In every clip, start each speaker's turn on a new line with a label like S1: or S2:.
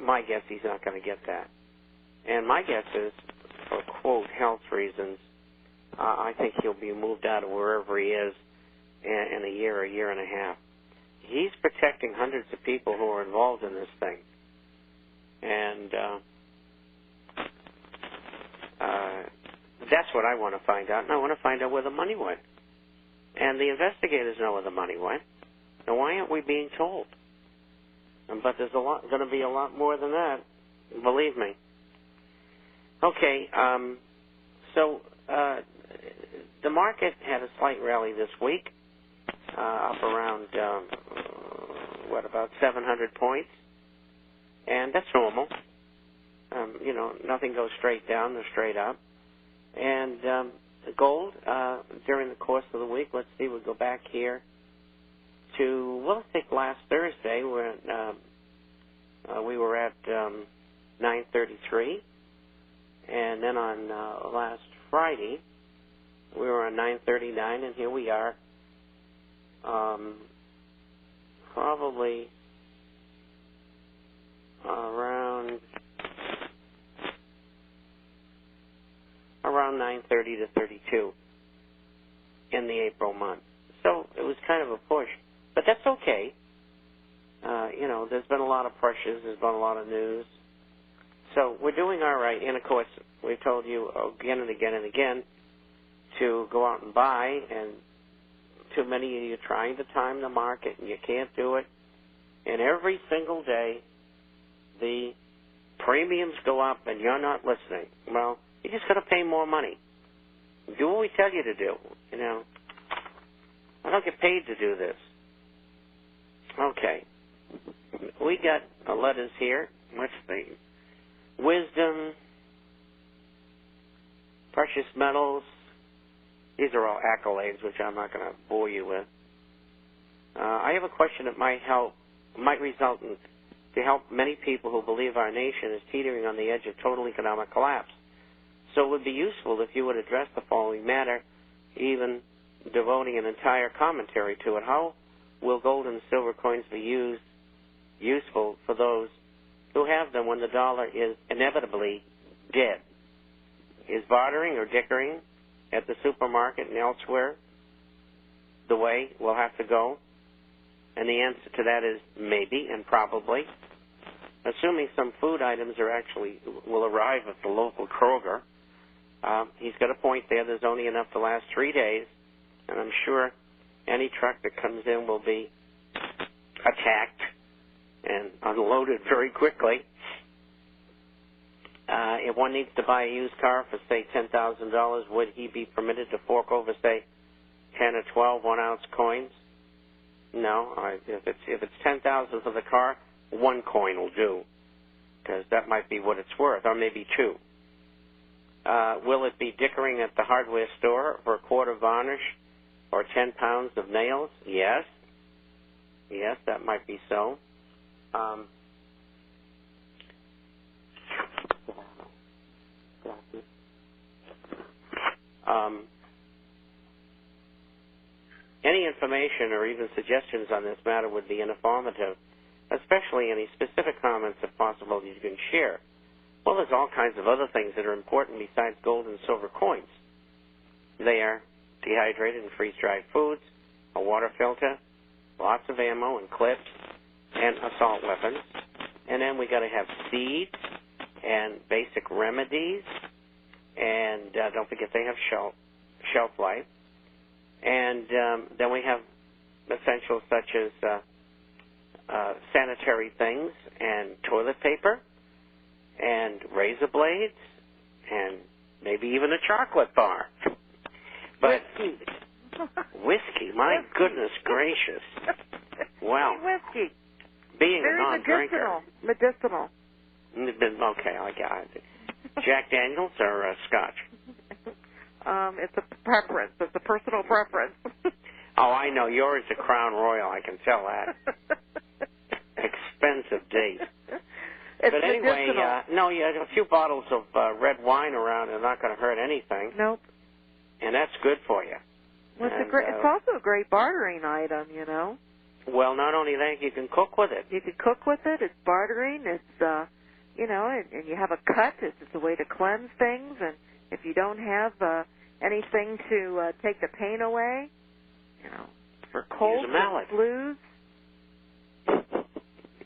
S1: my guess he's not going to get that. And my guess is, for, quote, health reasons, I think he'll be moved out of wherever he is in a year and a half. He's protecting hundreds of people who are involved in this thing. And that's what I want to find out. And I want to find out where the money went. And the investigators know where the money went. And why aren't we being told? But there's going to be a lot more than that, believe me. Okay, so the market had a slight rally this week, up around, about 700 points. And that's normal. Nothing goes straight down or straight up. And gold, during the course of the week, let's see, we'll go back here to, I think last Thursday, where we were at 933. And then on last Friday, we were on 939, and here we are, probably around 930 to 32 in the April month. So it was kind of a push, but that's okay. There's been a lot of pressures. There's been a lot of news. So we're doing all right. And, of course, we've told you again and again and again to go out and buy, and too many of you are trying to time the market, and you can't do it. And every single day, the premiums go up, and you're not listening. Well, you just got to pay more money. Do what we tell you to do. I don't get paid to do this. Okay. We got letters here. Let's see. Wisdom, precious metals. These are all accolades, which I'm not going to bore you with. I have a question that might result in to help many people who believe our nation is teetering on the edge of total economic collapse. So it would be useful if you would address the following matter, even devoting an entire commentary to it. How will gold and silver coins be useful for those who have them when the dollar is inevitably dead? Is bartering or dickering at the supermarket and elsewhere the way we'll have to go? And the answer to that is maybe and probably. Assuming some food items will arrive at the local Kroger. He's got a point there. There's only enough to last 3 days, and I'm sure any truck that comes in will be attacked and unloaded very quickly. If one needs to buy a used car for, say, $10,000, would he be permitted to fork over, say, 10 or 12 one-ounce coins? No. If it's $10,000 for the car, 1 coin will do, because that might be what it's worth, or maybe 2. Will it be dickering at the hardware store for a quart of varnish or 10 pounds of nails? Yes. Yes, that might be so. Any information or even suggestions on this matter would be informative, especially any specific comments, if possible, you can share. Well, there's all kinds of other things that are important besides gold and silver coins. They are dehydrated and freeze-dried foods, a water filter, lots of ammo and clips, and assault weapons. And then we got to have seeds and basic remedies, and don't forget they have shelf life. And then we have essentials such as sanitary things and toilet paper and razor blades and maybe even a chocolate bar. But whiskey, my goodness gracious. Well,
S2: whiskey.
S1: Being
S2: very
S1: a non-drinker.
S2: Medicinal.
S1: Okay, I got it. Jack Daniels or Scotch?
S2: It's a preference. It's a personal preference.
S1: Oh, I know. Yours is a Crown Royal. I can tell that. Expensive date. But anyway, no, you have a few bottles of red wine around are not going to hurt anything.
S2: Nope.
S1: And that's good for you.
S2: Well, it's also a great bartering item,
S1: Well, not only that, you can cook with it.
S2: You can cook with it. It's bartering. It's, and you have a cut. It's a way to cleanse things. And if you don't have anything to take the pain away, for colds and flus.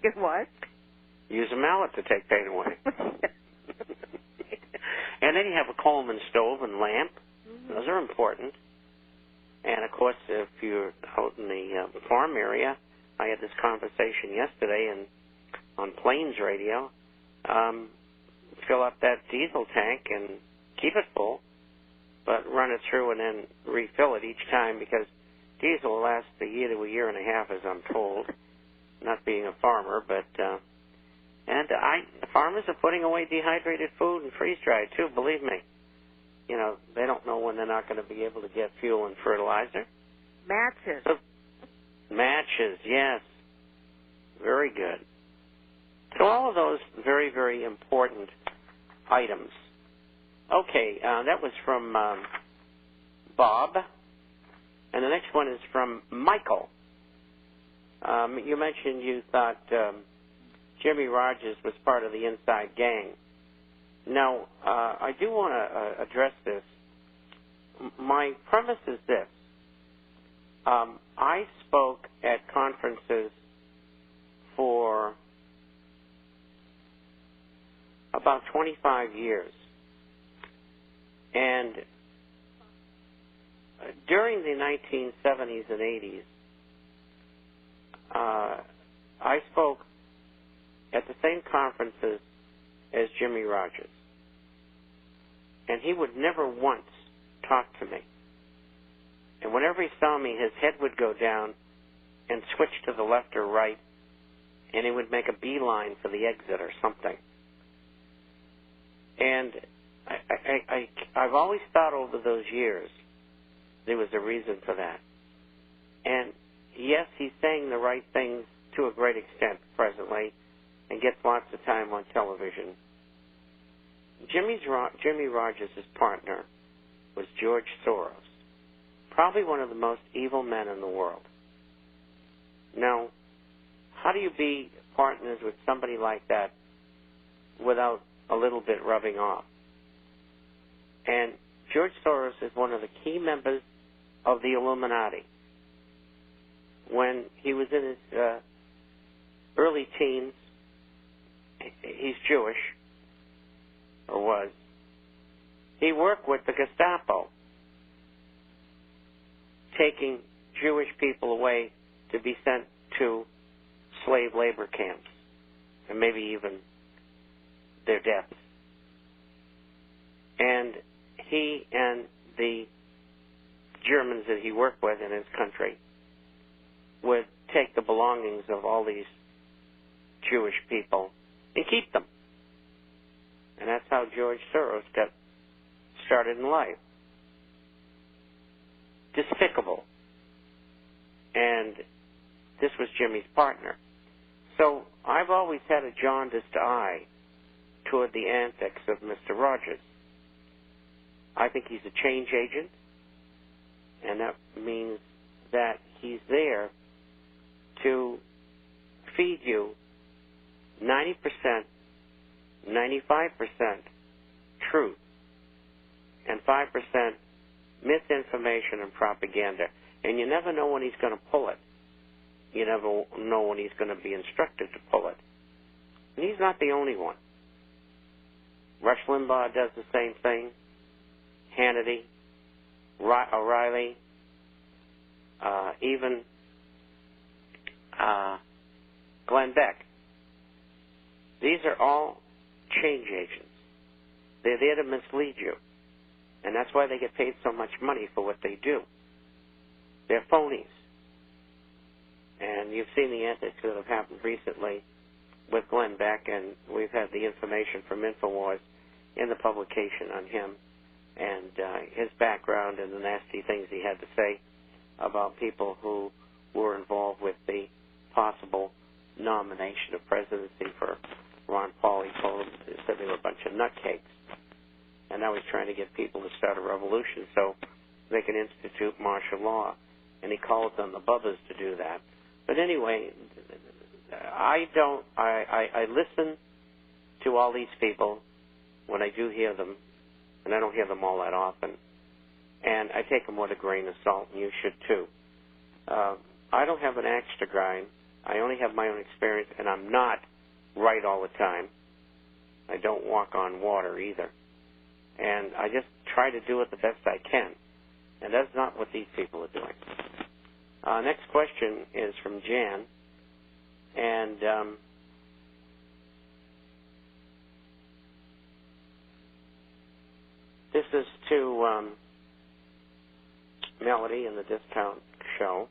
S2: Get what?
S1: Use a mallet to take pain away. And then you have a Coleman stove and lamp. Mm-hmm. Those are important. And, of course, if you're out in the farm area, I had this conversation yesterday on Plains Radio. Fill up that diesel tank and keep it full, but run it through and then refill it each time, because diesel will last a year to a year and a half, as I'm told, not being a farmer. But farmers are putting away dehydrated food and freeze-dried, too, believe me. They don't know when they're not going to be able to get fuel and fertilizer.
S2: Matches.
S1: Matches, yes. Very good. So all of those very, very important items. Okay, that was from Bob. And the next one is from Michael. You mentioned you thought Jimmy Rogers was part of the inside gang. Now, I do want to address this. My premise is this. I spoke at conferences for about 25 years. And during the 1970s and 80s, I spoke at the same conferences as Jimmy Rogers. And he would never once talk to me. And whenever he saw me, his head would go down and switch to the left or right, and he would make a beeline for the exit or something. And I've always thought over those years there was a reason for that. And yes, he's saying the right things to a great extent presently and gets lots of time on television. Jimmy Rogers' partner was George Soros, probably one of the most evil men in the world. Now, how do you be partners with somebody like that without a little bit rubbing off? And George Soros is one of the key members of the Illuminati. When he was in his early teens, he's Jewish, or was. He worked with the Gestapo, taking Jewish people away to be sent to slave labor camps, and maybe even their deaths. And he and the Germans that he worked with in his country would take the belongings of all these Jewish people and keep them. And that's how George Soros got started in life. Despicable. And this was Jimmy's partner. So I've always had a jaundiced eye toward the antics of Mr. Rogers. I think he's a change agent, and that means that he's there to feed you 90%, 95% truth, and 5% misinformation and propaganda. And you never know when he's going to pull it. You never know when he's going to be instructed to pull it. And he's not the only one. Rush Limbaugh does the same thing. Hannity, O'Reilly, even Glenn Beck. These are all change agents. They're there to mislead you. And that's why they get paid so much money for what they do. They're phonies. And you've seen the antics that have happened recently with Glenn Beck, and we've had the information from InfoWars in the publication on him and his background and the nasty things he had to say about people who were involved with the possible nomination of presidency for Ron Paul. He said they were a bunch of nutcakes. And now he's trying to get people to start a revolution so they can institute martial law. And he calls on the Bubbas to do that. But anyway, I listen to all these people when I do hear them, and I don't hear them all that often, and I take them with a grain of salt, and you should too. I don't have an axe to grind. I only have my own experience, and I'm not right all the time. I don't walk on water either. And I just try to do it the best I can. And that's not what these people are doing. Next question is from Jan. And this is to Melody in the Discount Show.